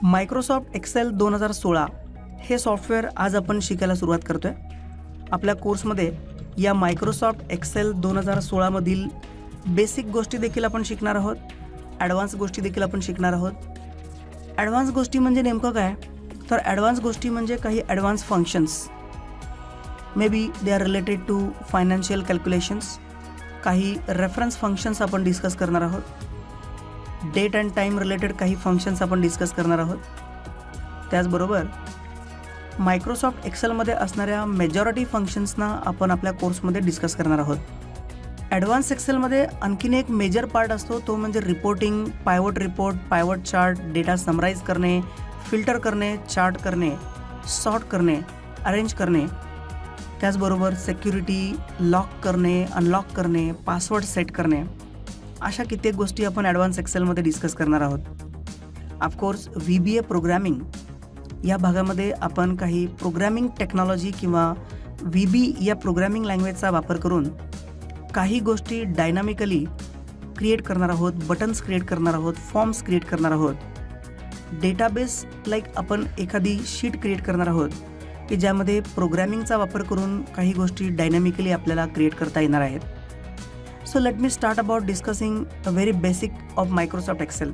Microsoft Excel 2016 हे software आज आपण शिकायला सुरुवात करतोय। आपल्या कोर्समध्ये या मायक्रोसॉफ्ट एक्सेल 2016 मधील बेसिक गोष्टी देखील आपण शिकणार आहोत, ॲडव्हान्स गोष्टी देखील आपण शिकणार आहोत। ॲडव्हान्स गोष्टी म्हणजे नेमकं काय, तर ॲडव्हान्स गोष्टी म्हणजे काही advance functions, maybe they are related to financial calculations. काही रेफरन्स फंक्शन्स आपण डिस्कस करणार आहोत, डेट अँड टाईम रिलेटेड काही फंक्शन्स आपण डिस्कस करणार आहोत। त्याचबरोबर मायक्रोसॉफ्ट एक्सेलमध्ये असणाऱ्या मेजॉरिटी फंक्शन्सना आपण आपल्या कोर्समध्ये डिस्कस करणार आहोत। ॲडव्हान्स एक्सेलमध्ये आणखीन एक मेजर पार्ट असतो, तो म्हणजे reporting, pivot report, pivot chart, data summarise करणे, फिल्टर करणे, चार्ट करणे, सॉर्ट करणे, अरेंज करणे। त्याचबरोबर सिक्युरिटी, लॉक करणे, अनलॉक करणे, पासवर्ड सेट करणे, अशा कित्येक गोष्टी आपण ॲडव्हान्स एक्सेलमध्ये डिस्कस करणार आहोत। ऑफकोर्स VBA प्रोग्रॅमिंग या भागामध्ये आपण काही प्रोग्रॅमिंग टेक्नॉलॉजी किंवा VB या प्रोग्रॅमिंग लँग्वेजचा वापर करून काही गोष्टी डायनामिकली क्रिएट करणार आहोत, बटन्स क्रिएट करणार आहोत, फॉर्म्स क्रिएट करणार आहोत। डेटाबेस लाईक आपण एखादी शीट क्रिएट करणार आहोत की ज्यामध्ये प्रोग्रॅमिंगचा वापर करून काही गोष्टी डायनामिकली आपल्याला क्रिएट करता येणार आहेत। So let me start about discussing a very basic of Microsoft Excel.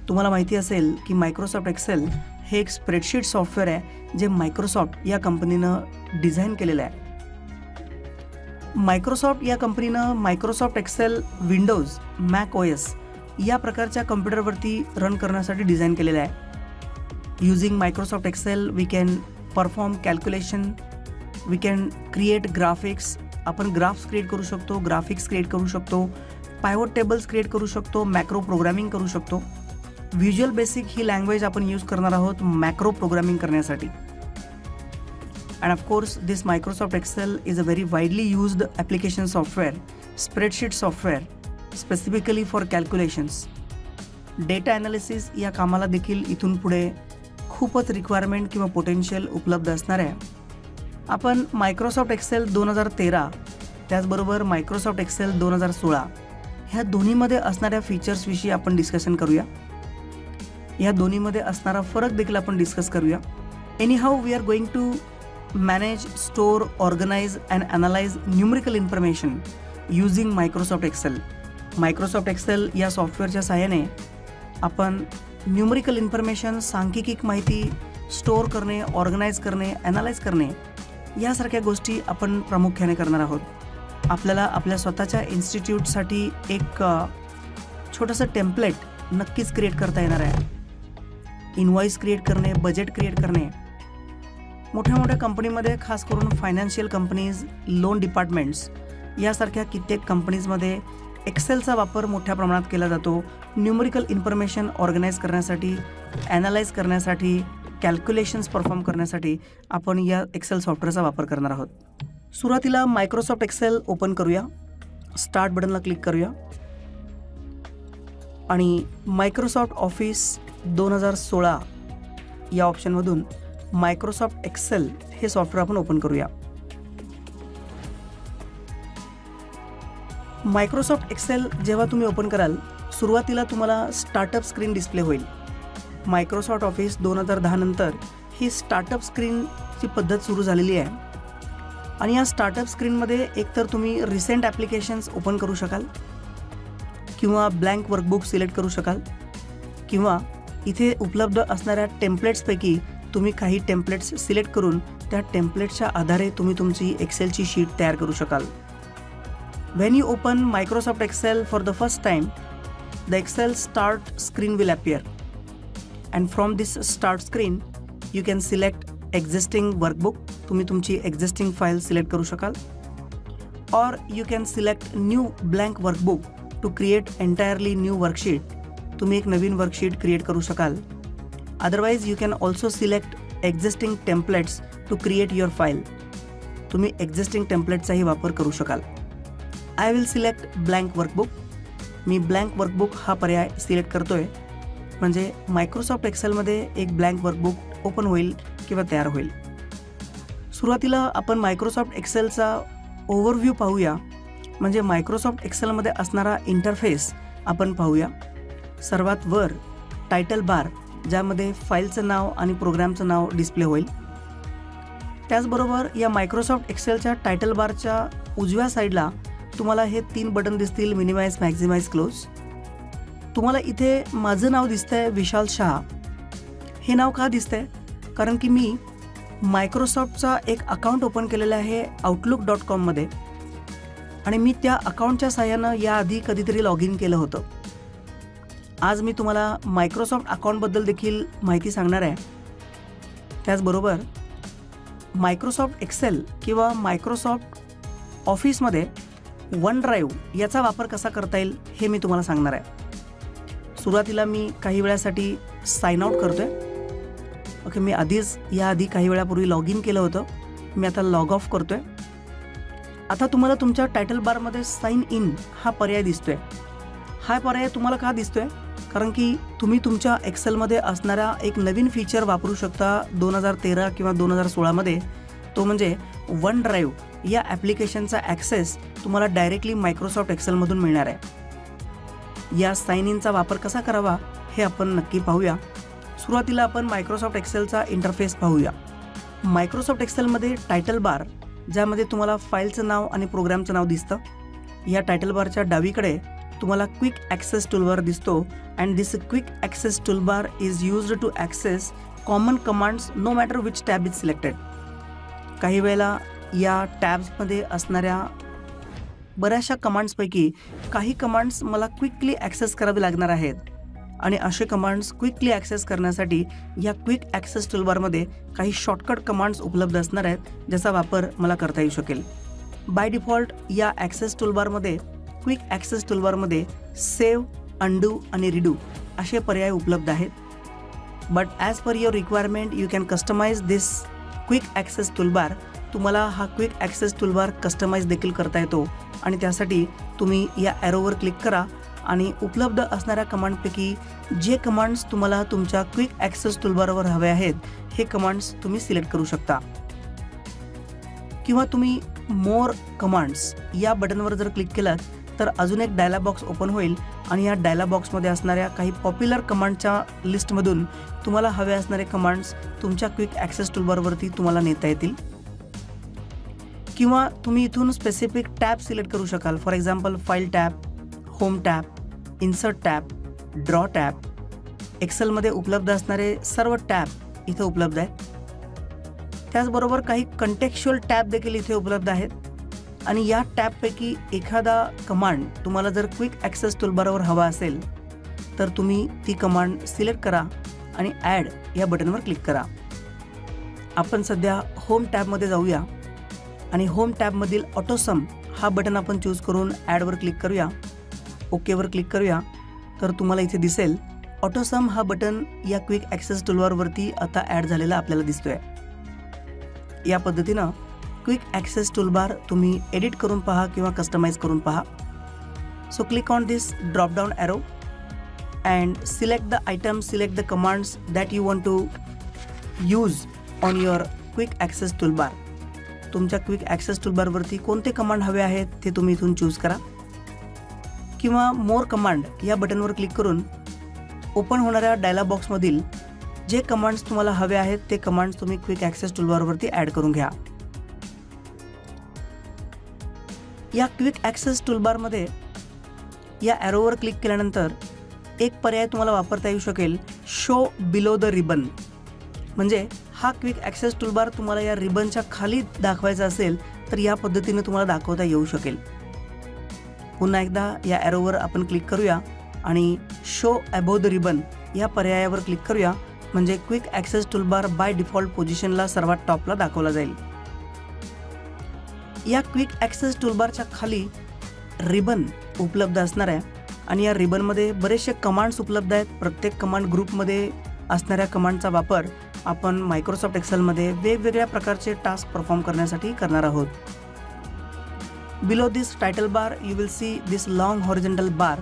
तुम्हाला माहिती असेल की मायक्रोसॉफ्ट एक्सेल हे एक स्प्रेडशीट सॉफ्टवेअर आहे जे मायक्रोसॉफ्ट या कंपनीनं डिझाईन केलेलं आहे। मायक्रोसॉफ्ट या कंपनीनं Microsoft Excel Windows, Mac OS या प्रकारच्या कम्प्युटरवरती रन करण्यासाठी डिझाईन केलेलं आहे। Using Microsoft Excel we can perform calculation, we can create graphics, आपण ग्राफ्स क्रिएट करू शकतो, ग्राफिक्स क्रिएट करू शकतो, पायवट टेबल्स क्रिएट करू शकतो, मॅक्रो प्रोग्रामिंग करू शकतो। व्हिज्युअल बेसिक ही लँग्वेज आपण यूज करणार आहोत मॅक्रो प्रोग्रामिंग करण्यासाठी। And of course this Microsoft Excel is a very widely used application software, spreadsheet software specifically for calculations. Data analysis या कामाला देखील इथून पुढे खूपच रिक्वायरमेंट किंवा पोटेन्शियल उपलब्ध असणार आहे। आपण मायक्रोसॉफ्ट एक्सेल 2013 त्याचबरोबर मायक्रोसॉफ्ट एक्सेल 2016 ह्या दोन्हीमध्ये असणाऱ्या फीचर्सविषयी आपण डिस्कशन करूया। या दोन्हीमध्ये असणारा फरक देखील आपण डिस्कस करूया। Anyhow we are going to manage, store, organize and analyze numerical information using Microsoft Excel. Microsoft Excel या सॉफ्टवेअरच्या सहाय्याने आपण न्यूमरिकल इन्फॉर्मेशन, सांख्यिक माहिती स्टोअर करणे, ऑर्गनाइज करणे, अनालाइज करणे यासारख्या गोष्टी आपण प्रामुख्याने करणार आहोत। आपल्याला आपल्या स्वतःच्या इन्स्टिट्यूटसाठी एक छोटंसं टेम्पलेट नक्कीच क्रिएट करता येणार आहे। इनवॉइस क्रिएट करणे, बजेट क्रिएट करणे, मोठ्या मोठ्या कंपनीमध्ये खास करून फायनान्शियल कंपनीज, लोन डिपार्टमेंट्स यासारख्या कित्येक कंपनीजमध्ये एक्सेलचा वापर मोठ्या प्रमाणात केला जातो। न्यूमरिकल इन्फॉर्मेशन ऑर्गनाइज करण्यासाठी, ॲनालाइज करण्यासाठी, कॅल्क्युलेशन्स परफॉर्म करण्यासाठी आपण या एक्सेल सॉफ्टवेअरचा वापर करणार आहोत। सुरुवातीला मायक्रोसॉफ्ट एक्सेल ओपन करूया, स्टार्ट बटनला क्लिक करूया आणि मायक्रोसॉफ्ट ऑफिस 2016 या ऑप्शनमधून मायक्रोसॉफ्ट एक्सेल हे सॉफ्टवेअर आपण ओपन करूया। मायक्रोसॉफ्ट एक्सेल जेव्हा तुम्ही ओपन कराल, सुरुवातीला तुम्हाला स्टार्टअप स्क्रीन डिस्प्ले होईल। मायक्रोसॉफ्ट ऑफिस 2010 नंतर ही स्टार्टअप स्क्रीनची पद्धत सुरू झालेली आहे आणि या स्टार्टअप स्क्रीनमध्ये एकतर तुम्ही रिसेंट ॲप्लिकेशन्स ओपन करू शकाल किंवा ब्लँक वर्कबुक सिलेक्ट करू शकाल किंवा इथे उपलब्ध असणाऱ्या टेम्पलेट्सपैकी तुम्ही काही टेम्पलेट्स सिलेक्ट करून त्या टेम्पलेट्सच्या आधारे तुम्ही तुमची एक्सेलची शीट तयार करू शकाल। When you open Microsoft Excel for the first time, the Excel start screen will appear and from this start screen you can select existing workbook, तुम्ही तुमची existing file select करू शकाल, or you can select new blank workbook to create entirely new worksheet, तुम्ही एक नवीन worksheet create करू शकाल। otherwise you can also select existing templates to create your file, तुम्ही existing templateचाही वापर करू शकाल। I will select blank workbook, me blank workbook हा पर्याय सिलेक्ट करतोय, म्हणजे मायक्रोसॉफ्ट एक्सेलमध्ये एक ब्लँक वर्कबुक ओपन होईल किंवा तयार होईल। सुरुवातीला आपण मायक्रोसॉफ्ट एक्सेलचा ओव्हरव्ह्यू पाहूया, म्हणजे मायक्रोसॉफ्ट एक्सेलमध्ये असणारा इंटरफेस आपण पाहूया। सर्वात वर टायटल बार ज्यामध्ये फाईलचं नाव आणि प्रोग्रामचं नाव डिस्प्ले होईल. त्याचबरोबर या मायक्रोसॉफ्ट एक्सेलच्या टायटल बारच्या उजव्या साईडला तुम्हाला हे 3 बटन दिसतील, मिनिमाइज, मॅक्झिमाइज, क्लोज. तुम्हाला इथे माझं नाव दिसतंय विशाल शहा. हे नाव का दिसतंय? कारण की मी मायक्रोसॉफ्टचा एक अकाउंट ओपन केलेला आहे outlook.com मध्ये आणि मी त्या अकाउंटच्या साहाय्यानं याआधी कधीतरी लॉग इन केलं होतं. आज मी तुम्हाला मायक्रोसॉफ्ट अकाउंटबद्दल देखील माहिती सांगणार आहे. त्याचबरोबर मायक्रोसॉफ्ट एक्सेल किंवा मायक्रोसॉफ्ट ऑफिसमध्ये वन ड्राईव्ह याचा वापर कसा करता येईल हे मी तुम्हाला सांगणार आहे. सुरुवातीला मी काही वेळासाठी साइन आउट करतोय. ओके, मी याआधी काही वेळापूर्वी लॉग इन केलं होतं. मी आता लॉग ऑफ करतोय. आता तुम्हाला तुमच्या टायटल बारमध्ये साइन इन हा पर्याय दिसतोय. हा पर्याय तुम्हाला का दिसतोय? कारण की तुम्ही तुमच्या एक्सेलमध्ये असणारा एक नवीन फीचर वापरू शकता 2013 किंवा 2016 मध्ये. तो म्हणजे वन ड्राईव्ह या ॲप्लिकेशनचा ॲक्सेस तुम्हाला डायरेक्टली मायक्रोसॉफ्ट एक्सेलमधून मिळणार आहे. या साइन इनचा वापर कसा करावा हे आपण नक्की पाहूया. सुरुवातीला आपण मायक्रोसॉफ्ट एक्सेलचा इंटरफेस पाहूया. मायक्रोसॉफ्ट एक्सेलमध्ये टायटल बार ज्यामध्ये तुम्हाला फाईलचं नाव आणि प्रोग्रामचं नाव दिसतं. या टायटल बारच्या डावीकडे तुम्हाला क्विक ॲक्सेस टूलबार दिसतो and this quick access toolbar is used to access common commands no matter which tab is selected. काही वेळेला या टॅब्समध्ये असणाऱ्या बऱ्याचशा कमांड्सपैकी काही कमांड्स मला क्विकली ॲक्सेस करावे लागणार आहेत आणि असे कमांड्स क्विकली ॲक्सेस करण्यासाठी या क्विक ॲक्सेस टूलबारमध्ये काही शॉर्टकट कमांड्स उपलब्ध असणार आहेत ज्याचा वापर मला करता येऊ शकेल. बाय डिफॉल्ट या ॲक्सेस टूलबारमध्ये क्विक ॲक्सेस टूलबारमध्ये सेव्ह, अंडू आणि रिडू असे पर्याय उपलब्ध आहेत. But as per your requirement you can customise this quick access toolbar. तुम्हाला हा क्विक ॲक्सेस टूलबार कस्टमाइज देखील करता येतो आणि त्यासाठी तुम्ही या ॲरोवर क्लिक करा आणि उपलब्ध असणाऱ्या कमांडपैकी जे कमांड्स तुम्हाला तुमच्या क्विक ॲक्सेस टूलबारवर हवे आहेत हे कमांड्स तुम्ही सिलेक्ट करू शकता. किंवा तुम्ही मोर कमांड्स या बटनवर जर क्लिक केलात तर अजून एक डायलॉग बॉक्स ओपन होईल आणि या डायलॉग बॉक्समध्ये असणाऱ्या काही पॉप्युलर कमांडच्या लिस्टमधून तुम्हाला हवे असणारे कमांड्स तुमच्या क्विक ॲक्सेस टूलबारवरती तुम्हाला नेता येतील. किंवा तुम्ही इथून स्पेसिफिक टॅब सिलेक्ट करू शकाल. For example file tab, home tab, insert tab, draw tab. एक्सेलमध्ये उपलब्ध असणारे सर्व टॅब इथे उपलब्ध आहेत. त्याचबरोबर काही कंटेक्च्युअल टॅब देखील इथे उपलब्ध आहेत आणि या टॅबपैकी एखादा कमांड तुम्हाला जर क्विक ॲक्सेस टूलबारवर हवा असेल तर तुम्ही ती कमांड सिलेक्ट करा आणि ॲड या बटनवर क्लिक करा. आपण सध्या होम टॅबमध्ये जाऊया आणि होम टॅबमधील ऑटोसम हा बटन आपण चूज करून ॲडवर क्लिक करूया, ओकेवर क्लिक करूया. तर तुम्हाला इथे दिसेल ऑटोसम हा बटन या क्विक ॲक्सेस टूलबारवरती आता ॲड झालेला आपल्याला दिसतोय. या पद्धतीनं क्विक ॲक्सेस टूलबार तुम्ही एडिट करून पहा किंवा कस्टमाइज करून पहा. So click on this drop down arrow and select the item, select the commands that you want to use on your quick access toolbar. तुमच्या क्विक ॲक्सेस टूलबारवरती कोणते command हवे आहेत ते तुम्ही इथून चूज करा. किंवा मोर कमांड या बटनवर क्लिक करून ओपन होणाऱ्या डायलॉग बॉक्समधील जे कमांड्स तुम्हाला हवे आहेत ते कमांड्स तुम्ही क्विक ॲक्सेस टूलबारवरती ॲड करून घ्या. या क्विक ॲक्सेस टूलबारमध्ये या ॲरोवर क्लिक केल्यानंतर एक पर्याय तुम्हाला वापरता येऊ शकेल, शो बिलो द रिबन. म्हणजे हा क्विक ॲक्सेस टूलबार तुम्हाला या रिबनच्या खाली दाखवायचा असेल तर या पद्धतीने तुम्हाला दाखवता येऊ शकेल. पुन्हा एकदा या ॲरोवर आपण क्लिक करूया आणि शो अबोव द रिबन या पर्यायावर क्लिक करूया. म्हणजे quick access toolbar by default पोझिशनला सर्वात टॉपला दाखवला जाईल. या क्विक ॲक्सेस टूलबारच्या खाली रिबन उपलब्ध असणार आहे आणि या रिबनमध्ये बरेचसे कमांड्स उपलब्ध आहेत. प्रत्येक कमांड ग्रुपमध्ये असणाऱ्या कमांडचा वापर आपण मायक्रोसॉफ्ट एक्सेलमध्ये वेगवेगळ्या प्रकारचे टास्क परफॉर्म करण्यासाठी करणार आहोत. Below this title bar you will see this long horizontal bar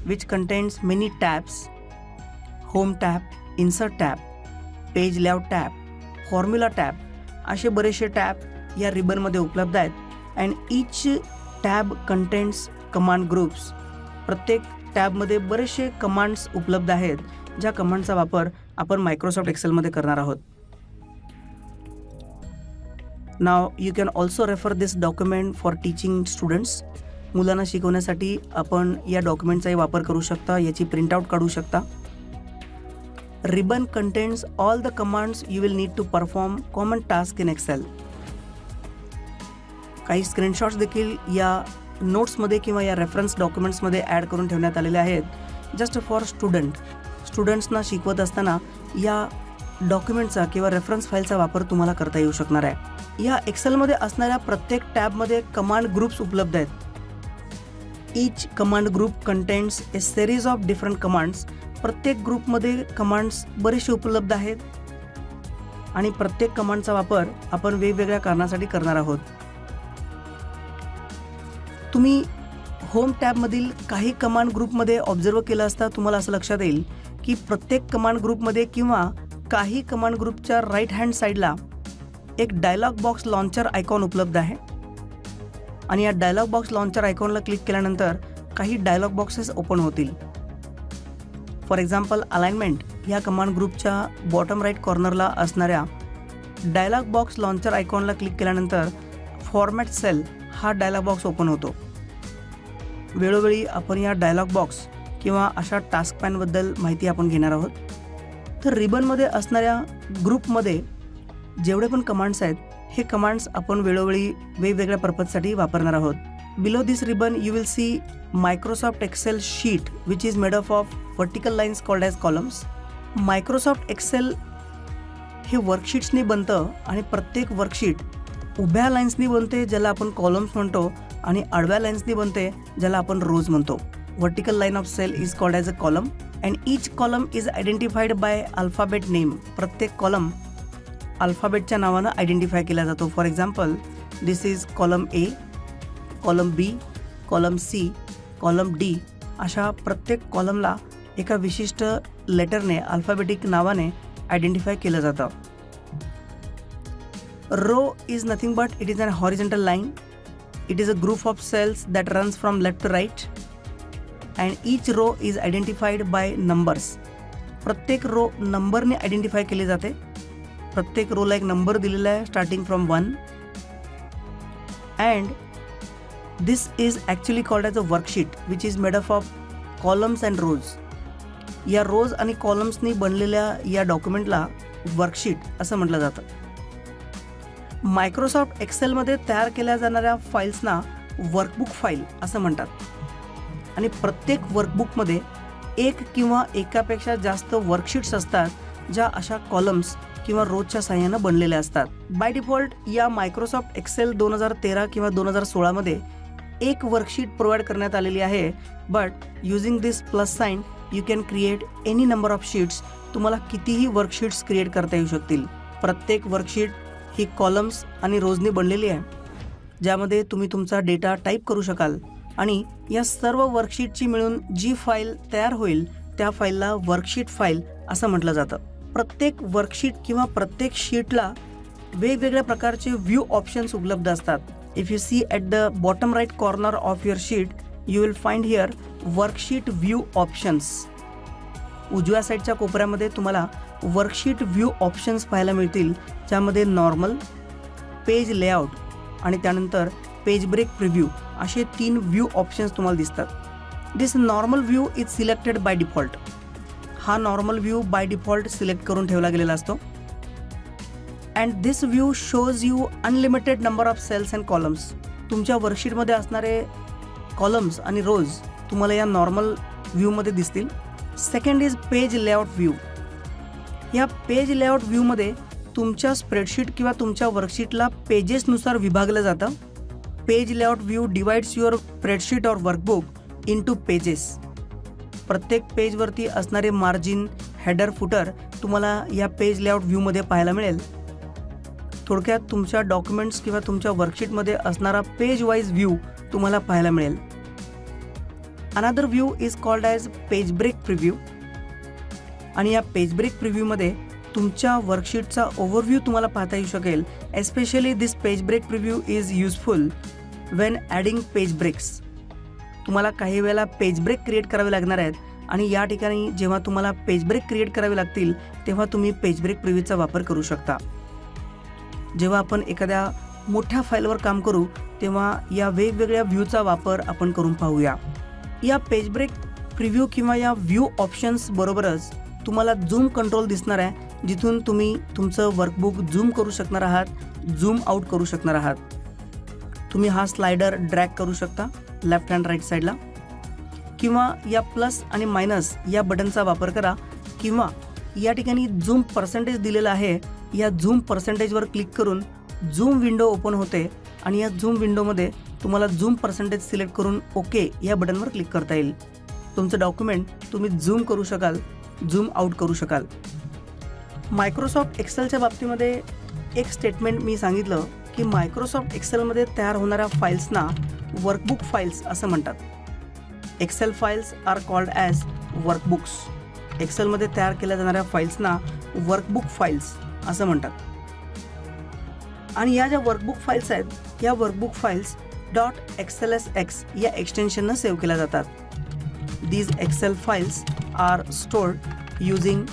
which contains many tabs, home tab, insert tab, page layout tab, formula tab असे बरेचसे टॅब या रिबनमध्ये उपलब्ध आहेत. And each tab contains command groups. प्रत्येक टॅबमध्ये बरेचसे commands उपलब्ध आहेत, ज्या कमांडचा वापर आपण मायक्रोसॉफ्ट एक्सेलमध्ये करणार आहोत. Now you can also refer this document for teaching students. मुलांना शिकवण्यासाठी आपण या डॉक्युमेंटचाही वापर करू शकता, याची प्रिंटआउट काढू शकता. Ribbon contains all the commands you will need to perform common task in Excel. काही स्क्रीनशॉट्स देखील या नोट्समध्ये किंवा या रेफरन्स डॉक्युमेंट्समध्ये ॲड करून ठेवण्यात आलेले आहेत, जस्ट फॉर स्टुडंट्सना शिकवत असताना या डॉक्युमेंटचा किंवा रेफरन्स फाईलचा वापर तुम्हाला करता येऊ शकणार आहे. या एक्सेलमध्ये असणाऱ्या प्रत्येक टॅबमध्ये कमांड ग्रुप्स उपलब्ध आहेत. Each command group contains A series of different commands. प्रत्येक ग्रुपमध्ये कमांड्स बरेचसे उपलब्ध आहेत आणि प्रत्येक कमांडचा वापर आपण वेगवेगळ्या कारणासाठी करणार आहोत. तुम्ही होम टॅबमधील काही कमांड ग्रुपमध्ये ऑब्झर्व केलं असता तुम्हाला असं लक्षात येईल की प्रत्येक कमांड ग्रुपमध्ये किंवा काही कमांड ग्रुपच्या राईट हँड साईडला एक डायलॉग बॉक्स लॉन्चर आयकॉन उपलब्ध आहे आणि या डायलॉग बॉक्स लॉन्चर आयकॉनला क्लिक केल्यानंतर काही डायलॉग बॉक्सेस ओपन होतील. फॉर एक्झाम्पल अलाइनमेंट या कमांड ग्रुपच्या बॉटम राईट कॉर्नरला असणाऱ्या डायलॉग बॉक्स लॉन्चर आयकॉनला क्लिक केल्यानंतर फॉर्मॅट सेल हा डायलॉग बॉक्स ओपन होतो. वेळोवेळी आपण या डायलॉग बॉक्स किंवा अशा टास्क पॅनबद्दल माहिती आपण घेणार आहोत. तर रिबनमध्ये असणाऱ्या ग्रुपमध्ये जेवढे पण कमांड्स आहेत हे कमांड्स आपण वेळोवेळी वेगवेगळ्या पर्पजसाठी वापरणार आहोत. Below this ribbon you will see Microsoft Excel sheet which is made up of vertical lines called as columns. Microsoft Excel हे वर्कशीट्सनी बनतं आणि प्रत्येक वर्कशीट उभ्या लाईन्सनी बनते ज्याला आपण कॉलम्स म्हणतो आणि आडव्या लाईन्सनी बनते ज्याला आपण रोज म्हणतो. Vertical line of cell is called as a column and each column is identified by alphabet name. प्रत्येक कॉलम अल्फाबेटच्या नावानं आयडेंटिफाय केला जातो. For example this is column A, column B, column C, column D. अशा प्रत्येक कॉलमला एका विशिष्ट लेटरने alphabetic नावाने आयडेंटिफाय केलं जातं. Row is nothing but it is a horizontal line. It is a group of cells that runs from left to right and each row is identified by numbers. प्रत्येक row नंबरने identify केली जाते. प्रत्येक रोला एक number दिलेला आहे starting from 1 and this is actually called as a worksheet which is made up of columns and rows. या रोज आणि कॉलम्सनी बनलेल्या या डॉक्युमेंटला वर्कशीट असं म्हटलं जातं. मायक्रोसॉफ्ट एक्सेलमध्ये तयार केल्या जाणाऱ्या फाईल्सना वर्कबुक फाईल असं म्हणतात आणि प्रत्येक वर्कबुकमध्ये एक किंवा एकापेक्षा जास्त वर्कशीट्स असतात ज्या अशा कॉलम्स किंवा रोजच्या साहाय्यानं बनलेल्या असतात. बाय डिफॉल्ट या मायक्रोसॉफ्ट एक्सेल 2013 किंवा 2016मध्ये एक वर्कशीट प्रोव्हाइड करण्यात आलेली आहे. But using this plus sign you can create any number of sheets. तुम्हाला कितीही वर्कशीट्स क्रिएट करता येऊ शकतील. प्रत्येक वर्कशीट ही कॉलम्स आणि रोजनी बनलेली आहे ज्यामध्ये तुम्ही तुमचा डेटा टाईप करू शकाल आणि या सर्व वर्कशीटची मिळून जी फाईल तयार होईल त्या फाईलला वर्कशीट फाईल असं म्हटलं जातं. प्रत्येक वर्कशीट किंवा प्रत्येक शीटला वेगवेगळ्या प्रकारचे व्ह्यू ऑप्शन्स उपलब्ध असतात. If you see at the bottom right corner of your sheet you will find here worksheet view options. उजव्या साईडच्या कोपऱ्यामध्ये तुम्हाला वर्कशीट व्ह्यू ऑप्शन्स पाहायला मिळतील ज्यामध्ये नॉर्मल, पेज लेआउट आणि त्यानंतर पेज ब्रेक प्रिव्ह्यू असे 3 व्ह्यू ऑप्शन्स तुम्हाला दिसतात. This normal view is selected by default. हा normal view by default select करून ठेवला गेलेला असतो and this view shows you unlimited number of cells and columns. तुमच्या वर्कशीटमध्ये असणारे कॉलम्स आणि रोज तुम्हाला या नॉर्मल व्ह्यूमध्ये दिसतील. Second is page layout view. या पेज लेआउट व्ह्यूमध्ये तुमच्या स्प्रेडशीट किंवा तुमच्या वर्कशीटला पेजेसनुसार विभागलं जातं. Page layout view divides your spreadsheet और वर्कबुक इनटू पेजेस. प्रत्येक पेजवरती असणारे मार्जिन, हेडर, फुटर तुम्हाला या पेज लेआउट व्ह्यूमध्ये पाहायला मिळेल. थोडक्यात तुमच्या डॉक्युमेंट्स किंवा तुमच्या वर्कशीटमध्ये असणारा पेज वाईज व्ह्यू तुम्हाला पाहायला मिळेल. Another view is called as page break preview आणि या पेज ब्रेक प्रिव्ह्यूमध्ये तुमच्या वर्कशीटचा ओव्हरव्ह्यू तुम्हाला पाहता येऊ शकेल. Especially this page break preview is useful when adding page breaks. तुम्हाला काही वेळेला पेज ब्रेक क्रिएट करावे लागणार आहेत आणि या ठिकाणी जेव्हा तुम्हाला पेज ब्रेक क्रिएट करावे लागतील तेव्हा तुम्ही पेज ब्रेक प्रिव्ह्यूचा वापर करू शकता. जेव्हा आपण एखाद्या मोठ्या फाईलवर काम करू तेव्हा या वेगवेगळ्या व्ह्यूचा वापर आपण करून पाहूया. या पेज ब्रेक प्रिव्ह्यू किंवा या व्ह्यू ऑप्शन्स बरोबरच तुम्हाला झूम कंट्रोल दिसणार आहे, जिथून तुम्ही तुमचं वर्कबुक झूम करू शकणार आहात, झूम आउट करू शकणार आहात. तुम्ही हा स्लायडर ड्रॅग करू शकता लेफ्ट हँड राईट साईडला, किंवा या प्लस आणि मायनस या बटनचा वापर करा, किंवा या ठिकाणी झूम पर्सेंटेज दिलेला आहे, या झूम पर्सेंटेजवर क्लिक करून झूम विंडो ओपन होते आणि या झूम विंडोमध्ये तुम्हाला झूम पर्सेंटेज सिलेक्ट करून ओके या बटनवर क्लिक करता येईल. तुमचं डॉक्युमेंट तुम्ही झूम करू शकाल, झूम आउट करू शकाल. मायक्रोसॉफ्ट एक्सेलच्या बाबतीमध्ये एक स्टेटमेंट मी सांगितलं की मायक्रोसॉफ्ट एक्सेलमध्ये तयार होणाऱ्या फाईल्सना वर्कबुक फाईल्स असं म्हणतात. Excel files are called as workbooks. एक्सेलमध्ये तयार केल्या जाणाऱ्या फाईल्सना वर्कबुक फाईल्स असं म्हणतात. आणि या ज्या वर्कबुक फाईल्स आहेत या वर्कबुक फाईल्स .xlsx या एक्सटेन्शननं सेव्ह केल्या जातात. These Excel files are stored using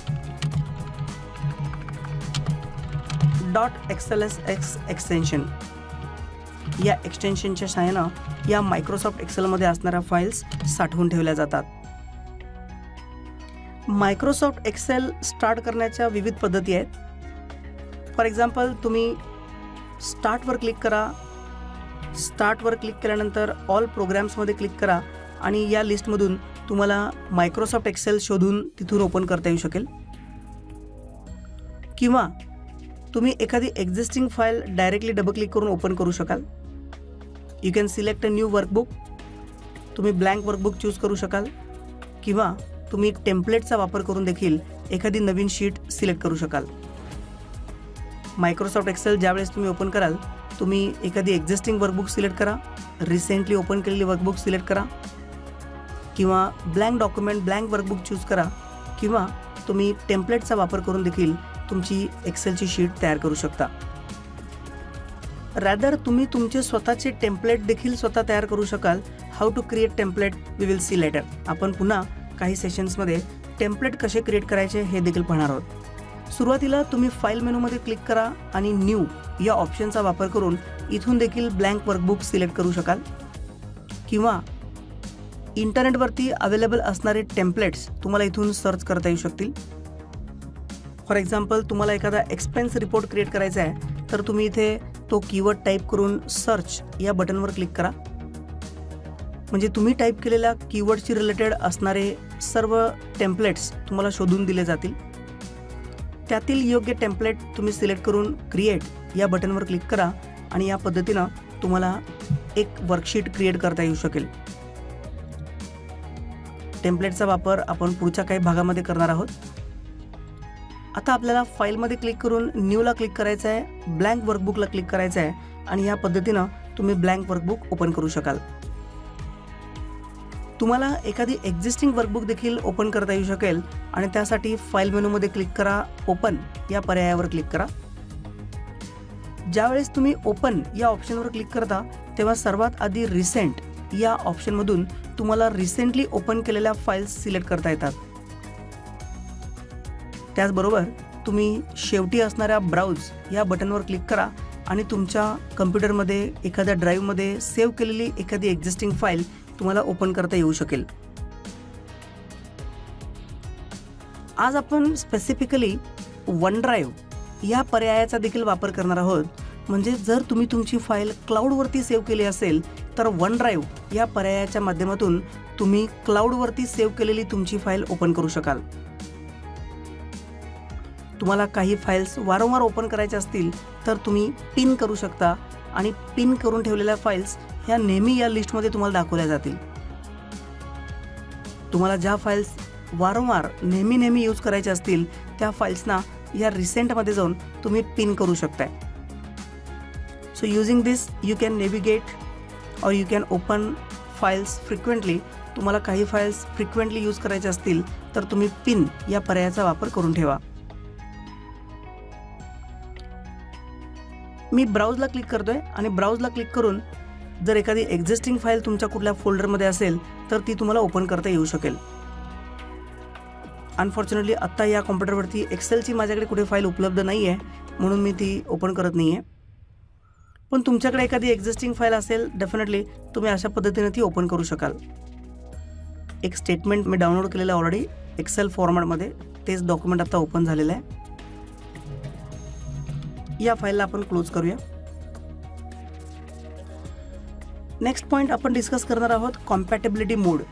.xlsx extension. या एक्सटेन्शनच्या सहाय्यानं या मायक्रोसॉफ्ट एक्सेलमध्ये असणाऱ्या फाईल्स साठवून ठेवल्या जातात. मायक्रोसॉफ्ट एक्सेल स्टार्ट करण्याच्या विविध पद्धती आहेत. फॉर एक्झाम्पल तुम्ही स्टार्टवर क्लिक करा. स्टार्टवर क्लिक केल्यानंतर ऑल प्रोग्राम्समध्ये क्लिक करा आणि या लिस्टमधून तुम्हाला मायक्रोसॉफ्ट एक्सेल शोधून तिथून ओपन करता येऊ शकेल. किंवा तुम्ही एखादी existing file directly double click करून ओपन करू शकाल. You can select a new workbook. तुम्ही ब्लँक वर्कबुक चूज करू शकाल, किंवा तुम्ही टेम्पलेटचा वापर करून देखील एखादी नवीन शीट सिलेक्ट करू शकाल. मायक्रोसॉफ्ट एक्सेल ज्यावेळेस तुम्ही ओपन कराल तुम्ही एखादी एक्झिस्टिंग वर्कबुक सिलेक्ट करा, रिसेंटली ओपन केलेली वर्कबुक सिलेक्ट करा, किंवा blank document blank workbook choose करा, किंवा तुम्ही टेम्पलेटचा वापर करून देखील तुमची एक्सेलची शीट तयार करू शकता. रॅदर तुम्ही तुमचे स्वतःचे टेम्पलेट देखील स्वतः तयार करू शकाल. How to create template we will see later. आपण पुन्हा काही सेशन्समध्ये टेम्पलेट कसे क्रिएट करायचे हे देखील पाहणार आहोत. सुरुवातीला तुम्ही फाईल मेनूमध्ये क्लिक करा आणि न्यू या ऑप्शनचा वापर करून इथून देखील ब्लँक वर्कबुक सिलेक्ट करू शकाल, किंवा इंटरनेटवरती अवेलेबल असणारे टेम्पलेट्स तुम्हाला इथून सर्च करता येऊ शकतील. फॉर एक्झाम्पल तुम्हाला एखादा एक्सपेन्स रिपोर्ट क्रिएट करायचा आहे तर तुम्ही इथे तो कीवर्ड टाईप करून सर्च या बटनवर क्लिक करा. म्हणजे तुम्ही टाईप केलेल्या कीवर्डशी रिलेटेड असणारे सर्व टेम्पलेट्स तुम्हाला शोधून दिले जातील. त्यातील योग्य टेम्पलेट तुम्ही सिलेक्ट करून क्रिएट या बटनवर क्लिक करा आणि या पद्धतीनं तुम्हाला एक वर्कशीट क्रिएट करता येऊ शकेल. टेम्पलेटचा वापर आपण पुढच्या काही भागामध्ये करणार आहोत. आता आपल्याला फाईलमध्ये क्लिक करून न्यूला क्लिक करायचं आहे, ब्लँक वर्कबुकला क्लिक करायचं आहे आणि या पद्धतीनं तुम्ही ब्लँक वर्कबुक ओपन करू शकाल. तुम्हाला एखादी एक्झिस्टिंग वर्कबुक देखील ओपन करता येऊ शकेल आणि त्यासाठी फाईल मेनूमध्ये क्लिक करा, ओपन या पर्यायावर क्लिक करा. ज्यावेळेस तुम्ही ओपन या ऑप्शनवर क्लिक करता तेव्हा सर्वात आधी रिसेंट या ऑप्शनमधून तुम्हाला रिसेंटली ओपन केलेल्या फाईल्स सिलेक्ट करता येतात. त्याचबरोबर तुम्ही शेवटी असणाऱ्या ब्राउज या बटनवर क्लिक करा आणि तुमच्या कम्प्युटरमध्ये एखाद्या ड्राईव्हमध्ये सेव्ह केलेली एखादी एक्झिस्टिंग फाईल तुम्हाला ओपन करता येऊ शकेल. आज आपण स्पेसिफिकली वन ड्राईव्ह या पर्यायाचा देखील वापर करणार आहोत. म्हणजे जर तुम्ही तुमची फाईल क्लाउडवरती सेव्ह केली असेल तर वन ड्राईव्ह या पर्यायाच्या माध्यमातून तुम्ही क्लाउडवरती सेव्ह केलेली तुमची फाईल ओपन करू शकाल. तुम्हाला काही फाईल्स वारंवार ओपन करायच्या असतील तर तुम्ही पिन करू शकता आणि पिन करून ठेवलेल्या फाईल्स ह्या नेहमी या लिस्टमध्ये तुम्हाला दाखवल्या जातील. तुम्हाला ज्या फाईल्स वारंवार नेहमी यूज करायच्या असतील त्या फाईल्सना या रिसेंटमध्ये जाऊन तुम्ही पिन करू शकताय. So using this you can navigate or you can open files frequently. तुम्हाला काही फाईल्स फ्रिक्वेंटली यूज करायच्या असतील तर तुम्ही पिन या पर्यायाचा वापर करून ठेवा. मी ब्राउजला क्लिक करतोय आणि ब्राउजला क्लिक करून जर एखादी एक्झिस्टिंग फाईल तुमच्या कुठल्या फोल्डरमध्ये असेल तर ती तुम्हाला ओपन करता येऊ शकेल. अनफॉर्च्युनेटली आत्ता या कॉम्प्युटरवरती एक्सेलची माझ्याकडे कुठे फाईल उपलब्ध नाही आहे, म्हणून मी ती ओपन करत नाही आहे. पण तुमच्याकडे एखादी एक्झिस्टिंग फाईल असेल डेफिनेटली तुम्ही अशा पद्धतीने ती ओपन करू शकाल. एक स्टेटमेंट मी डाउनलोड केलेलं आहे ऑलरेडी एक्सेल फॉर्मॅटमध्ये, तेच डॉक्युमेंट आता ओपन झालेलं आहे. या फाईलला आपण क्लोज करूया. नेक्स्ट पॉईंट आपण डिस्कस करणार आहोत कॉम्पॅटेबिलिटी मोड.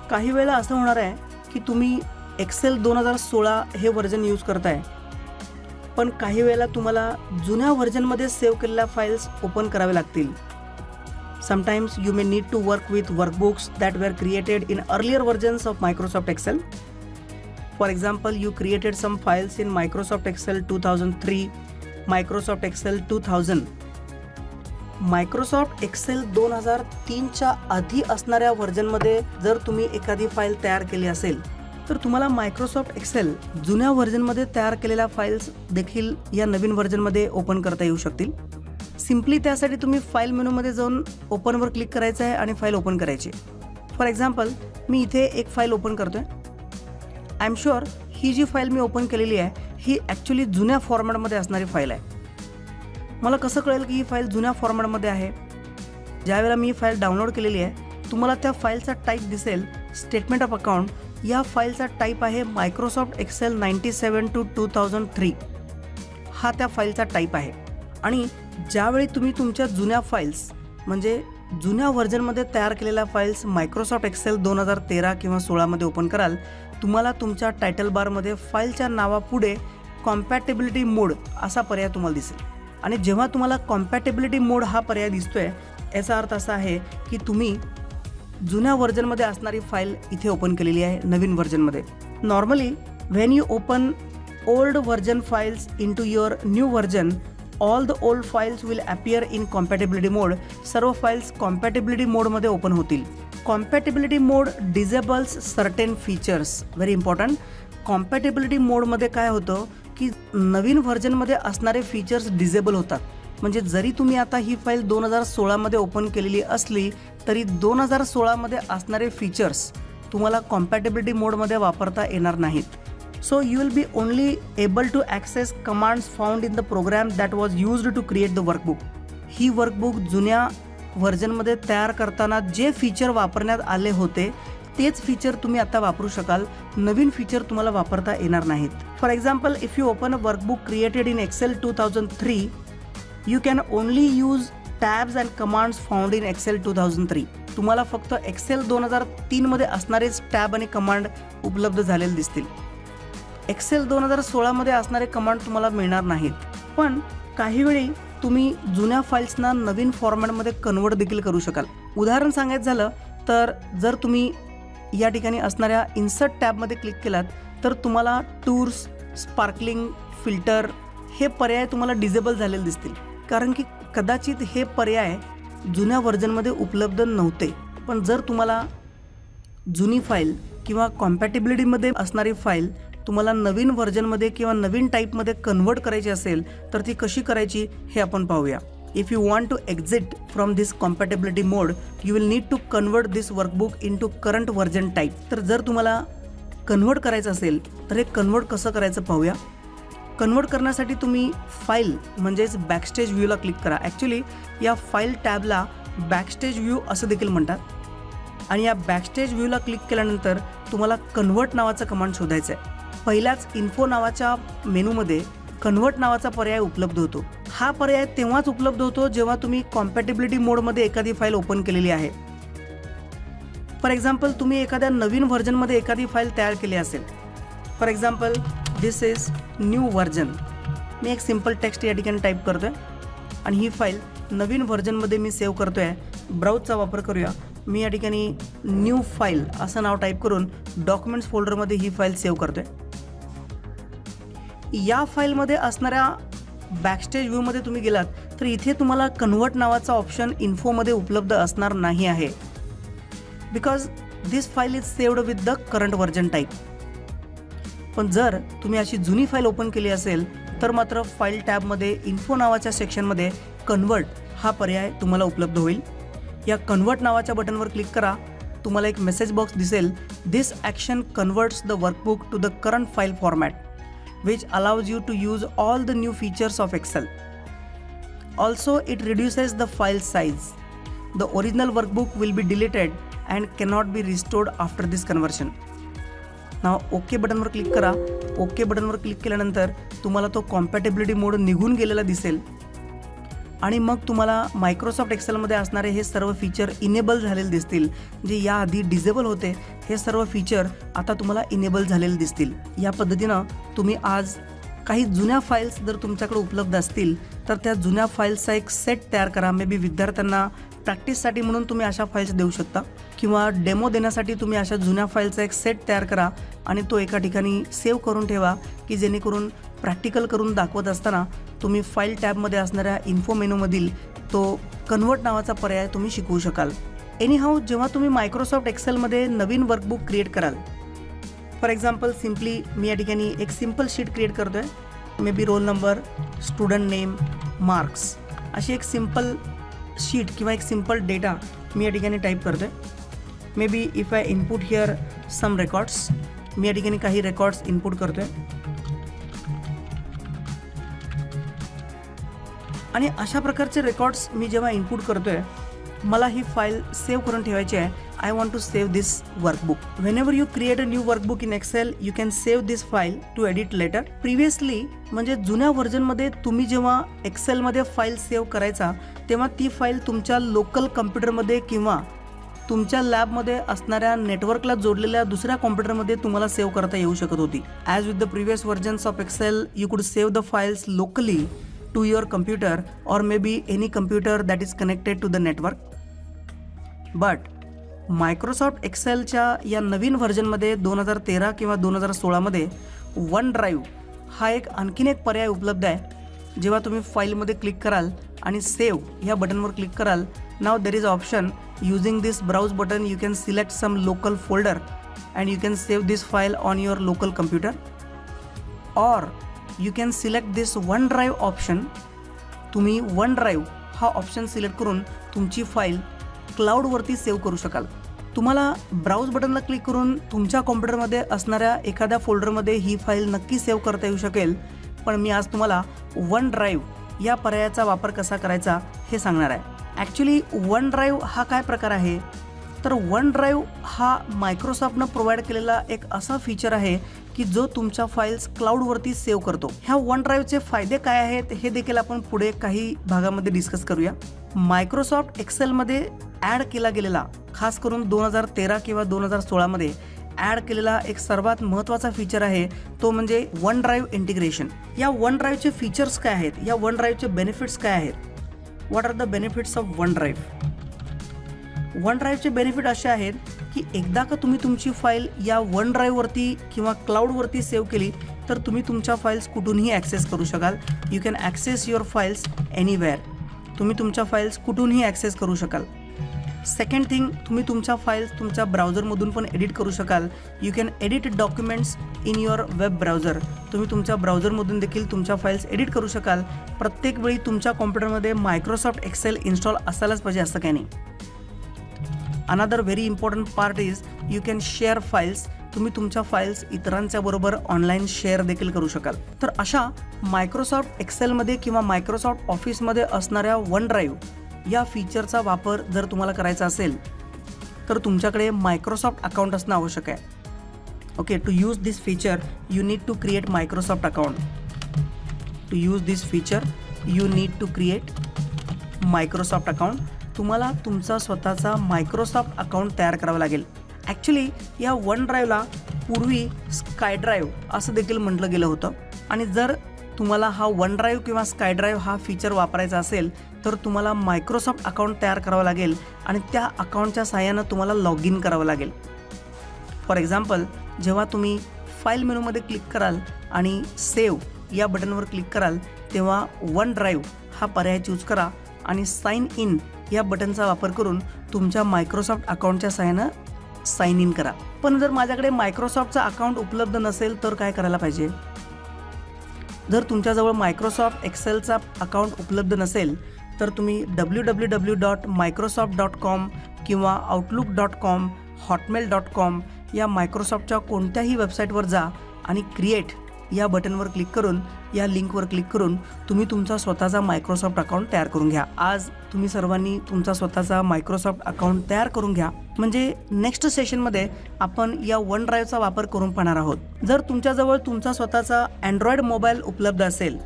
काही वेळा असं होणार आहे की तुम्ही एक्सेल 2016 हे व्हर्जन यूज करताय, पण काही वेळेला तुम्हाला जुन्या व्हर्जनमध्ये सेव्ह केलेल्या फाईल्स ओपन करावे लागतील. Sometimes you may need to work with workbooks that were created in earlier versions of Microsoft Excel. For example, you created some files in Microsoft Excel 2003, Microsoft Excel 2000. Microsoft Excel 2003च्या आधी असणाऱ्या व्हर्जनमध्ये जर तुम्ही एखादी file तयार केली असेल तर तुम्हाला मायक्रोसॉफ्ट एक्सेल जुन्या व्हर्जनमध्ये तयार केलेल्या फाईल्स देखील या नवीन व्हर्जनमध्ये ओपन करता येऊ शकतील. सिम्पली त्यासाठी तुम्ही फाईल मेनूमध्ये जाऊन ओपनवर क्लिक करायचं आहे आणि फाईल ओपन करायची. फॉर एक्झाम्पल मी इथे एक फाईल ओपन करतोय. आय एम शुअर ही जी फाईल मी ओपन केलेली आहे ही ॲक्च्युली जुन्या फॉर्मॅटमध्ये असणारी फाईल आहे. मला कसं कळेल की ही फाईल जुन्या फॉर्मॅटमध्ये आहे? ज्यावेळेला मी ही फाईल डाउनलोड केलेली आहे तुम्हाला त्या फाईलचा टाईप दिसेल स्टेटमेंट ऑफ अकाउंट. या फाईलचा टाईप आहे मायक्रोसॉफ्ट एक्सेल 97 to 2003. हा त्या फाईलचा टाईप आहे. आणि ज्यावेळी तुम्ही तुमच्या जुन्या फाईल्स म्हणजे जुन्या व्हर्जनमध्ये तयार केलेल्या फाईल्स मायक्रोसॉफ्ट एक्सेल 2013 किंवा 16मध्ये ओपन कराल तुम्हाला तुमच्या टायटल बारमध्ये फाईलच्या नावापुढे कॉम्पॅटेबिलिटी मोड असा पर्याय तुम्हाला दिसेल. आणि जेव्हा तुम्हाला कॉम्पॅटेबिलिटी मोड हा पर्याय दिसतोय याचा अर्थ असा आहे की तुम्ही जुन्या व्हर्जनमध्ये असणारी फाईल इथे ओपन केलेली आहे नवीन व्हर्जनमध्ये. Normally when you open old version files into your new version all the old files will appear in compatibility mode. सर्व फाईल्स कॉम्पॅटेबिलिटी मोडमध्ये ओपन होतील. Compatibility mode disables certain features. Very important. Compatibility मोडमध्ये काय होतं की नवीन व्हर्जनमध्ये असणारे features disable होतात. म्हणजे जरी तुम्ही आता ही फाईल 2016मध्ये ओपन केलेली असली तरी 2016मध्ये असणारे फीचर्स तुम्हाला कॉम्पॅटेबिलिटी मोडमध्ये वापरता येणार नाहीत. So you will be only able to access commands found in the program that was used to create the workbook. He workbook जुन्या व्हर्जनमध्ये तयार करताना जे फीचर वापरण्यात आले होते तेच फीचर तुम्ही आता वापरू शकाल. नवीन फीचर तुम्हाला वापरता येणार नाहीत. For example if you open a workbook created in Excel 2003 you can only use tabs and commands found in Excel 2003. तुम्हाला फक्त एक्सेल 2003मध्ये असणारेच टॅब आणि कमांड उपलब्ध झालेले दिसतील. एक्सेल 2016मध्ये असणारे कमांड तुम्हाला मिळणार नाहीत. पण काही वेळी तुम्ही जुन्या फाईल्सना नवीन फॉर्मॅटमध्ये कन्वर्ट देखील करू शकाल. उदाहरण सांगायचं झालं तर जर तुम्ही या ठिकाणी असणाऱ्या इन्सर्ट टॅबमध्ये क्लिक केलात तर तुम्हाला टूर्स, स्पार्कलिंग, फिल्टर हे पर्याय तुम्हाला डिसेबल झालेले दिसतील. कारण की कदाचित हे पर्याय जुन्या व्हर्जनमध्ये उपलब्ध नव्हते. पण जर तुम्हाला जुनी फाईल किंवा कॉम्पॅटेबिलिटीमध्ये असणारी फाईल तुम्हाला नवीन व्हर्जनमध्ये किंवा नवीन टाईपमध्ये कन्वर्ट करायची असेल तर ती कशी करायची हे आपण पाहूया. If you want to exit from this compatibility mode you will need to convert this workbook into current version type. तर जर तुम्हाला कन्वर्ट करायचं असेल तर हे कन्वर्ट कसं करायचं पाहूया. कन्वर्ट करण्यासाठी तुम्ही फाईल म्हणजेच बॅकस्टेज व्ह्यूला क्लिक करा. ॲक्च्युली या फाईल टॅबला बॅकस्टेज व्ह्यू असं देखील म्हणतात. आणि या बॅकस्टेज व्ह्यूला क्लिक केल्यानंतर तुम्हाला कन्वर्ट नावाचा कमांड शोधायचा आहे. पहिल्याच इन्फो नावाच्या मेनूमध्ये कन्वर्ट नावाचा पर्याय उपलब्ध होतो. हा पर्याय तेव्हाच उपलब्ध होतो जेव्हा तुम्ही कॉम्पॅटेबिलिटी मोडमध्ये एखादी फाईल ओपन केलेली आहे. फॉर एक्झाम्पल तुम्ही एखाद्या नवीन व्हर्जनमध्ये एखादी फाईल तयार केली असेल. For example this is new version. मी एक सिम्पल टेक्स्ट या ठिकाणी टाईप करतो आहे आणि ही फाईल नवीन व्हर्जनमध्ये मी सेव्ह करतो आहे. ब्राउजचा वापर करूया. मी या ठिकाणी न्यू फाईल असं नाव टाईप करून डॉक्युमेंट्स फोल्डरमध्ये ही फाईल सेव्ह करतो आहे. या फाईलमध्ये असणाऱ्या बॅकस्टेज व्ह्यूमध्ये तुम्ही गेलात तर इथे तुम्हाला कन्वर्ट नावाचा ऑप्शन इन्फोमध्ये उपलब्ध असणार नाही आहे. Because this file is saved with the current version type. पण जर तुम्ही अशी जुनी फाईल ओपन केली असेल तर मात्र फाईल टॅबमध्ये इन्फो नावाच्या सेक्शनमध्ये कन्वर्ट हा पर्याय तुम्हाला उपलब्ध होईल. या कन्वर्ट नावाच्या बटनवर क्लिक करा. तुम्हाला एक मेसेज बॉक्स दिसेल. This action converts the workbook to the current file format which allows you to use all the new features of Excel. Also, it reduces the file size. The original workbook will be deleted and cannot be restored after this conversion. Now OK बटनवर click करा. OK बटनवर click केल्यानंतर तुम्हाला तो कॉम्पॅटिबिलिटी मोड निघून गेलेला दिसेल आणि मग तुम्हाला मायक्रोसॉफ्ट एक्सेलमध्ये असणारे हे सर्व फीचर इनेबल झालेले दिसतील. जे याआधी डिसेबल होते हे सर्व फीचर आता तुम्हाला इनेबल झालेले दिसतील. या पद्धतीनं तुम्ही आज काही जुन्या फाईल्स जर तुमच्याकडे उपलब्ध असतील तर त्या जुन्या फाईल्सचा एक सेट तयार करा. मे बी विद्यार्थ्यांना प्रॅक्टिससाठी म्हणून तुम्ही अशा फाईल्स देऊ शकता किंवा डेमो देण्यासाठी तुम्ही अशा जुन्या फाईलचा एक सेट तयार करा आणि तो एका ठिकाणी सेव्ह करून ठेवा की जेणेकरून प्रॅक्टिकल करून दाखवत असताना तुम्ही फाईल टॅबमध्ये असणाऱ्या इन्फो मेनूमधील तो कन्वर्ट नावाचा पर्याय तुम्ही शिकवू शकाल. एनीहाऊ जेव्हा तुम्ही मायक्रोसॉफ्ट एक्सेलमध्ये नवीन वर्कबुक क्रिएट कराल, फॉर एक्झाम्पल सिम्पली मी या ठिकाणी एक सिम्पल शीट क्रिएट करतो आहे. May be roll number, student name, marks अशी एक सिम्पल शीट किंवा एक सिम्पल डेटा मी या ठिकाणी टाईप करतो आहे. Maybe if I input here some records, मी या ठिकाणी काही रेकॉर्ड्स इनपुट करतो आहे आणि अशा प्रकारचे रेकॉर्ड्स मी जेव्हा इनपुट करतोय मला ही फाईल सेव्ह करून ठेवायची आहे. I want to save this workbook. Whenever you create a new workbook in Excel you can save this file to edit later. Previously म्हणजे जुन्या व्हर्जनमध्ये तुम्ही जेव्हा एक्सेलमध्ये फाईल सेव्ह करायचा तेव्हा ती फाईल तुमच्या लोकल कम्प्युटरमध्ये किंवा तुमच्या लॅबमध्ये असणाऱ्या नेटवर्कला जोडलेल्या दुसऱ्या कॉम्प्युटरमध्ये तुम्हाला सेव्ह करता येऊ शकत होती. As with the previous versions of Excel you could save the files locally to your computer or maybe any computer that is connected to the network. But Microsoft Excelच्या या नवीन व्हर्जनमध्ये 2013 किंवा 2016 मध्ये वन ड्राईव्ह हा एक आणखीन एक पर्याय उपलब्ध आहे. जेव्हा तुम्ही फाईलमध्ये क्लिक कराल आणि सेव्ह या बटनवर क्लिक कराल, now there is option using this browse button you can select some local folder and you can save this file on your local computer or you can select this OneDrive option. तुम्ही OneDrive हा option select करून तुमची file क्लाउडवरती save करू शकाल. तुम्हाला browse बटनला click करून तुमच्या कॉम्प्युटरमध्ये असणाऱ्या एखाद्या फोल्डरमध्ये ही फाईल नक्की सेव्ह करता येऊ शकेल, पण मी आज तुम्हाला वन ड्राईव्ह या पर्यायाचा वापर कसा करायचा हे सांगणार आहे. ॲक्च्युली वन ड्राईव्ह हा काय प्रकार आहे तर वन ड्राईव्ह हा मायक्रोसॉफ्टनं प्रोव्हाइड केलेला एक असा फीचर आहे की जो तुमच्या फाईल्स क्लाउडवरती सेव्ह करतो. ह्या वन ड्राईव्हचे फायदे काय आहेत हे देखील आपण पुढे काही भागामध्ये डिस्कस करूया. मायक्रोसॉफ्ट एक्सेलमध्ये ॲड केला गेलेला, खास करून 2013 किंवा 2016 मध्ये ॲड केलेला एक सर्वात महत्त्वाचा फीचर आहे तो म्हणजे वन ड्राईव्ह इंटिग्रेशन. या वन ड्राईव्हचे फीचर्स काय आहेत, या वन ड्राईव्हचे बेनिफिट्स काय आहेत, what are the benefits of OneDrive. वन ड्राईव्हचे बेनिफिट असे आहेत की एकदा का तुम्ही तुमची फाईल या वन ड्राईव्हवरती किंवा क्लाउडवरती सेव्ह केली तर तुम्ही तुमच्या फाईल्स कुठूनही ॲक्सेस करू शकाल. You can access your files anywhere. तुम्ही तुमच्या फाईल्स कुठूनही ॲक्सेस करू शकाल. सेकंड थिंग, तुम्ही तुमच्या फाईल्स तुमच्या ब्राउझरमधून पण एडिट करू शकाल. You can edit documents in your web browser. तुम्ही तुमच्या ब्राउझरमधून देखील तुमच्या फाईल्स एडिट करू शकाल. प्रत्येक वेळी तुमच्या कॉम्प्युटरमध्ये मायक्रोसॉफ्ट एक्सेल इन्स्टॉल असायलाच पाहिजे असं काही नाही. Another very important part is you can share files. तुम्ही तुमच्या फाईल्स इतरांच्या बरोबर ऑनलाईन शेअर देखील करू शकाल. तर अशा मायक्रोसॉफ्ट एक्सेलमध्ये किंवा मायक्रोसॉफ्ट ऑफिसमध्ये असणाऱ्या वन ड्राईव्ह या फीचरचा वापर जर तुम्हाला करायचा असेल तर तुमच्याकडे मायक्रोसॉफ्ट अकाउंट असणं आवश्यक आहे. Okay, to use this feature you need to create Microsoft account. To use this feature you need to create Microsoft account. तुम्हाला तुमचा स्वतःचा मायक्रोसॉफ्ट अकाउंट तयार करावं लागेल. ॲक्च्युली या वन ड्राईव्हला पूर्वी स्काय ड्राईव्ह असं देखील म्हटलं गेलं होतं आणि जर तुम्हाला हा वन ड्राईव्ह किंवा स्काय ड्राईव्ह हा फीचर वापरायचा असेल तर तुम्हाला मायक्रोसॉफ्ट अकाउंट तयार करावं लागेल आणि त्या अकाउंटच्या सहाय्यानं तुम्हाला लॉग इन करावं लागेल. फॉर एक्झाम्पल, जेव्हा तुम्ही फाईल मेनूमध्ये क्लिक कराल आणि सेव्ह या बटनवर क्लिक कराल तेव्हा वन ड्राईव्ह हा पर्याय चूज करा आणि साइन इन या बटनचा वापर करून तुमच्या मायक्रोसॉफ्ट अकाउंटच्या सहाय्यानं साइन इन करा. पण जर माझ्याकडे मायक्रोसॉफ्टचा अकाउंट उपलब्ध नसेल तर काय करायला पाहिजे. जर तुमच्याजवळ मायक्रोसॉफ्ट एक्सेलचा अकाउंट उपलब्ध नसेल तर तुम्ही www.microsoft.com किंवा outlook.com, hotmail.com या मायक्रोसॉफ्टच्या कोणत्याही वेबसाईटवर जा आणि क्रिएट या बटनवर क्लिक करून, या लिंकवर क्लिक करून तुम्ही तुमचा स्वतःचा मायक्रोसॉफ्ट अकाउंट तयार करून घ्या. आज तुम्ही सर्वांनी तुमचा स्वतःचा मायक्रोसॉफ्ट अकाउंट तयार करून घ्या, म्हणजे नेक्स्ट सेशनमध्ये आपण या वन ड्राईव्हचा वापर करून पाहणार आहोत. जर तुमच्याजवळ तुमचा स्वतःचा अँड्रॉइड मोबाईल उपलब्ध असेल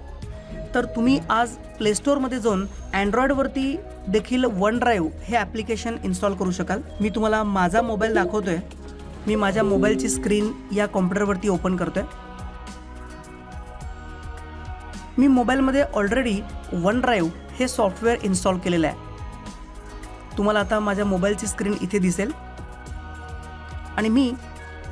तर तुम्ही आज प्ले स्टोअरमध्ये जाऊन अँड्रॉइडवरती देखील वन ड्राईव्ह हे ॲप्लिकेशन इन्स्टॉल करू शकाल. मी तुम्हाला माझा मोबाईल दाखवतोय. मी माझ्या मोबाईलची स्क्रीन या कॉम्प्युटरवरती ओपन करतोय. मी मोबाईलमध्ये ऑलरेडी वन ड्राईव्ह हे सॉफ्टवेअर इन्स्टॉल केलेलं आहे. तुम्हाला आता माझ्या मोबाईलची स्क्रीन इथे दिसेल आणि मी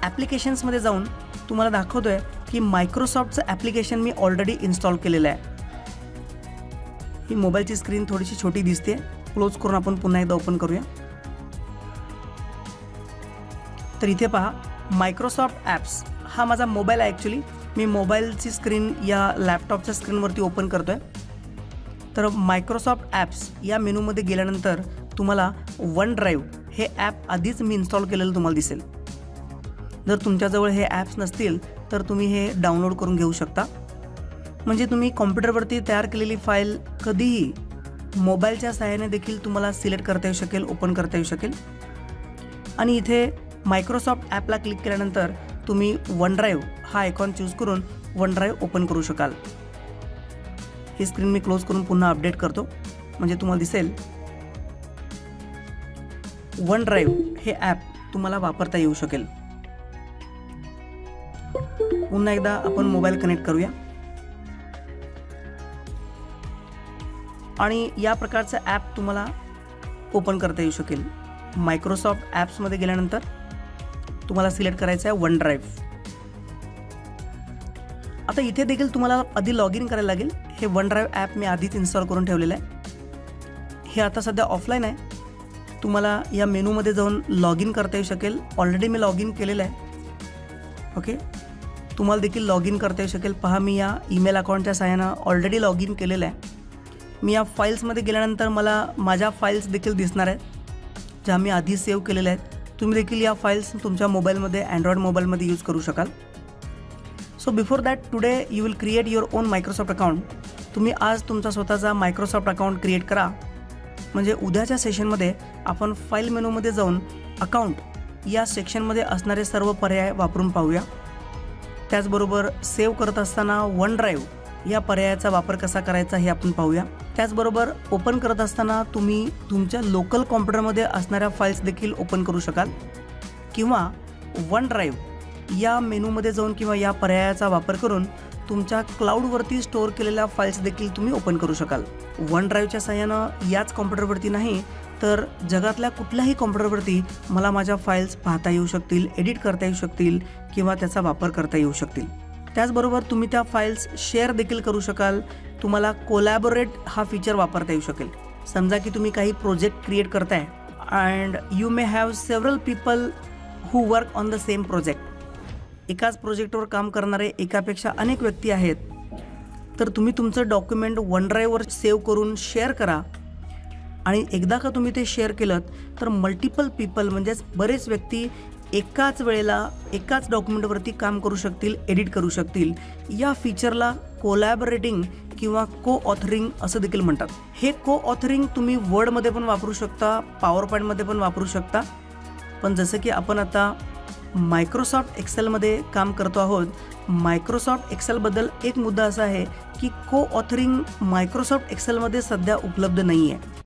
ॲप्लिकेशन्समध्ये जाऊन तुम्हाला दाखवतोय की मायक्रोसॉफ्टचं ॲप्लिकेशन मी ऑलरेडी इन्स्टॉल केलेलं आहे. ही मोबाईलची स्क्रीन थोडीशी छोटी दिसते. क्लोज करून आपण पुन्हा एकदा ओपन करूया. तर इथे पहा, मायक्रोसॉफ्ट ॲप्स हा माझा मोबाईल आहे. ॲक्च्युली मी मोबाईलची स्क्रीन या लॅपटॉपच्या स्क्रीनवरती ओपन करतोय. तर मायक्रोसॉफ्ट ॲप्स या मेनूमध्ये गेल्यानंतर तुम्हाला वन ड्राईव्ह हे ॲप आधीच मी इन्स्टॉल केलेलं तुम्हाला दिसेल. जर तुमच्याजवळ हे ॲप्स नसतील तर तुम्ही हे डाउनलोड करून घेऊ शकता. म्हणजे तुम्ही कॉम्प्युटरवरती तयार केलेली फाईल कधीही मोबाईलच्या सहाय्याने देखील तुम्हाला सिलेक्ट करता येऊ शकेल, ओपन करता येऊ शकेल. आणि इथे मायक्रोसॉफ्ट ॲपला क्लिक केल्यानंतर तुम्ही वन ड्राईव्ह हा आयकॉन चूज करून वन ड्राईव्ह ओपन करू शकाल. ही स्क्रीन मी क्लोज करून पुन्हा अपडेट करतो, म्हणजे तुम्हाला दिसेल वन ड्राईव्ह हे ॲप तुम्हाला वापरता येऊ शकेल. पुन्हा एकदा आपण मोबाईल कनेक्ट करूया आणि या प्रकारचं ॲप तुम्हाला ओपन करता येऊ शकेल. मायक्रोसॉफ्ट ॲप्समध्ये गेल्यानंतर तुम्हाला सिलेक्ट करायचं आहे वन ड्राईव्ह. आता इथे देखील तुम्हाला आधी लॉग इन करायला लागेल. हे वन ड्राईव्ह ॲप मी आधीच इन्स्टॉल करून ठेवलेलं आहे. हे आता सध्या ऑफलाईन आहे. तुम्हाला या मेनूमध्ये जाऊन लॉग इन करता येऊ शकेल. ऑलरेडी मी लॉग इन केलेलं आहे. ओके, तुम्हाला देखील लॉग इन करता येऊ शकेल. पहा, मी या ईमेल अकाउंटच्या सहाय्यानं ऑलरेडी लॉग इन केलेलं आहे. मी या फाईल्समध्ये गेल्यानंतर मला माझ्या फाईल्स देखील दिसणार आहेत, ज्या मी आधी सेव्ह केलेल्या आहेत. तुम्ही देखील या फाईल्स तुमच्या मोबाईलमध्ये, अँड्रॉइड मोबाईलमध्ये यूज करू शकाल. So before that, today you will create your on Microsoft account. तुम्ही आज तुमचा स्वतःचा मायक्रोसॉफ्ट अकाउंट क्रिएट करा, म्हणजे उद्याच्या सेशनमध्ये आपण फाईल मेनूमध्ये जाऊन अकाउंट या सेक्शनमध्ये असणारे सर्व पर्याय वापरून पाहूया. त्याचबरोबर सेव्ह करत असताना वन ड्राईव्ह या पर्यायाचा वापर कसा करायचा हे आपण पाहूया. त्याचबरोबर ओपन करत असताना तुम्ही तुमच्या लोकल कॉम्प्युटरमध्ये असणाऱ्या फाईल्स देखील ओपन करू शकाल, किंवा वन ड्राईव्ह या मेनूमध्ये जाऊन किंवा या पर्यायाचा वापर करून तुमच्या क्लाउडवरती स्टोअर केलेल्या फाईल्स देखील तुम्ही ओपन करू शकाल. वन ड्राईव्हच्या सहाय्यानं याच कॉम्प्युटरवरती नाही तर जगातल्या कुठल्याही कॉम्प्युटरवरती मला माझ्या फाईल्स पाहता येऊ शकतील, एडिट करता येऊ शकतील किंवा त्याचा वापर करता येऊ शकतील. त्याचबरोबर तुम्ही त्या फाईल्स शेअर देखील करू शकाल. तुम्हाला कोलॅबोरेट हा फीचर वापरता येऊ शकेल. समजा की तुम्ही काही प्रोजेक्ट क्रिएट करताय and you may have several people who work on the same project. एकाच प्रोजेक्टवर काम करणारे एकापेक्षा अनेक व्यक्ती आहेत. तर तुम्ही तुमचं डॉक्युमेंट वन ड्राईव्हवर सेव्ह करून शेअर करा आणि एकदा का तुम्ही ते शेअर केलं तर मल्टिपल पीपल म्हणजेच बरेच व्यक्ती एकाच वेळेला एकाच डॉक्युमेंटवरती काम करू शकतील, एडिट करू शकतील. या फीचरला कोलॅबोरेटिंग किंवा को ऑथरिंग असं देखील म्हणतात. हे को ऑथरिंग तुम्ही वर्डमध्ये पण वापरू शकता, पॉवर पॉईंटमध्ये पण वापरू शकता. पण जसं की आपण आता मायक्रोसॉफ्ट एक्सेलमध्ये काम करतो आहोत, मायक्रोसॉफ्ट एक्सेलबद्दल एक मुद्दा असा आहे की को ऑथरिंग मायक्रोसॉफ्ट एक्सेलमध्ये सध्या उपलब्ध नाही आहे.